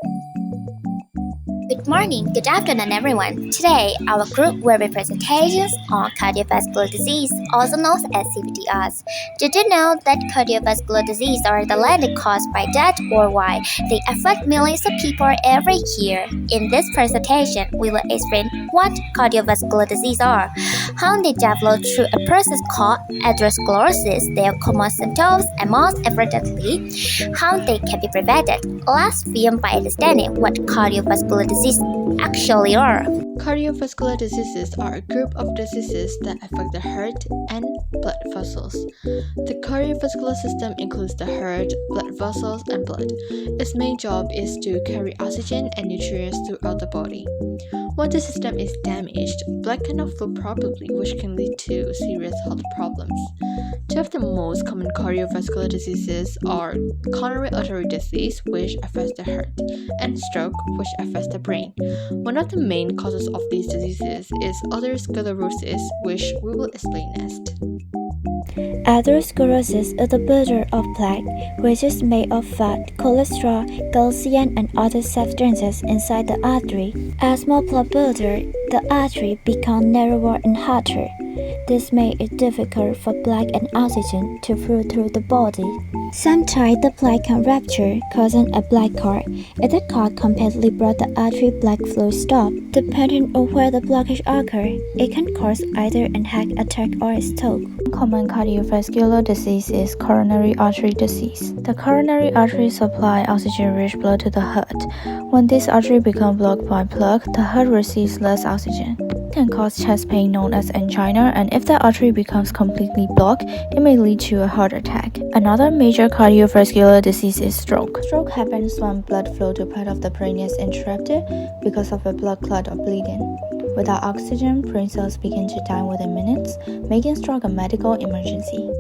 Good morning, good afternoon everyone. Today, our group will be presentations on cardiovascular disease, also known as CVDs. Did you know that cardiovascular disease are the leading cause by death worldwide? They affect millions of people every year. In this presentation, we will explain what cardiovascular disease are, how they develop through a process called atherosclerosis, their common symptoms, and most importantly, how they can be prevented. Let's begin by understanding what cardiovascular disease actually are. Cardiovascular diseases are a group of diseases that affect the heart and blood vessels. The cardiovascular system includes the heart, blood vessels, and blood. Its main job is to carry oxygen and nutrients throughout the body. When the system is damaged, blood cannot flow properly, which can lead to serious health problems. Two of the most common cardiovascular diseases are coronary artery disease, which affects the heart, and stroke, which affects the brain. One of the main causes of these diseases is atherosclerosis, which we will explain next. Atherosclerosis is the buildup of plaque, which is made of fat, cholesterol, calcium, and other substances inside the artery. As more plaque builder, the artery becomes narrower and harder. This makes it difficult for blood and oxygen to flow through the body. Sometimes the plaque can rupture, causing a blood clot. If the clot completely blocks the artery, blood flow stops. Depending on where the blockage occurs, it can cause either an heart attack or a stroke. Common cardiovascular disease is coronary artery disease. The coronary artery supplies oxygen-rich blood to the heart. When this artery becomes blocked by plaque, the heart receives less oxygen. It can cause chest pain known as angina, and if the artery becomes completely blocked, it may lead to a heart attack. Another major cardiovascular disease is stroke. Stroke happens when blood flow to part of the brain is interrupted because of a blood clot or bleeding. Without oxygen, brain cells begin to die within minutes, making stroke a medical emergency.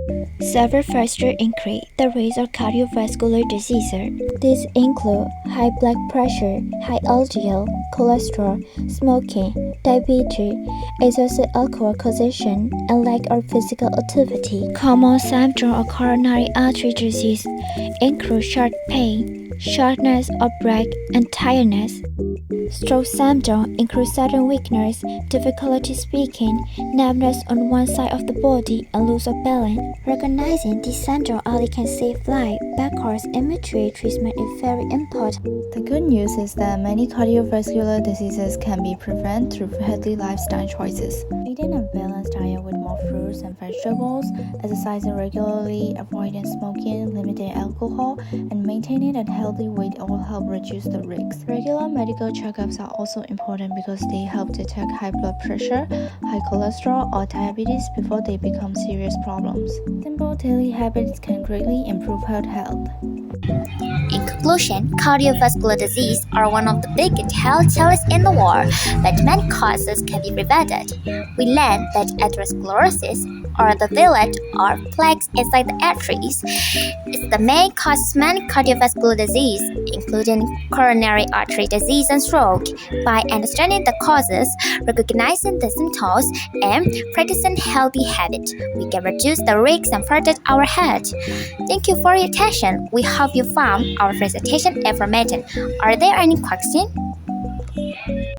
Several factors increase the risk of cardiovascular diseases. These include high blood pressure, high LDL, cholesterol, smoking, diabetes, excessive alcohol consumption, and lack of physical activity. Common symptoms of coronary artery disease include short pain, shortness of breath, and tiredness. Stroke symptoms include sudden weakness, difficulty speaking, numbness on one side of the body, and loss of balance. Recognizing these symptoms early can save life. Backwards immediate treatment is very important. The good news is that many cardiovascular diseases can be prevented through healthy lifestyle choices. Eating a balanced diet with more fruits and vegetables, exercising regularly, avoiding smoking, limiting alcohol, and maintaining a healthy weight all help reduce the risk. Regular medical checkups are also important because they help detect high blood pressure, high cholesterol, or diabetes before they become serious problems. Simple daily habits can greatly improve health. In conclusion, cardiovascular disease are one of the biggest health challenges in the world, but many causes can be prevented. We learned that atherosclerosis, or the village or plaques inside the arteries, is the main cause of many cardiovascular disease, including coronary artery disease and stroke. By understanding the causes, recognizing the symptoms, and practicing healthy habits, we can reduce the risks and protect our health. Thank you for your attention. We hope you found our presentation informative. Are there any questions?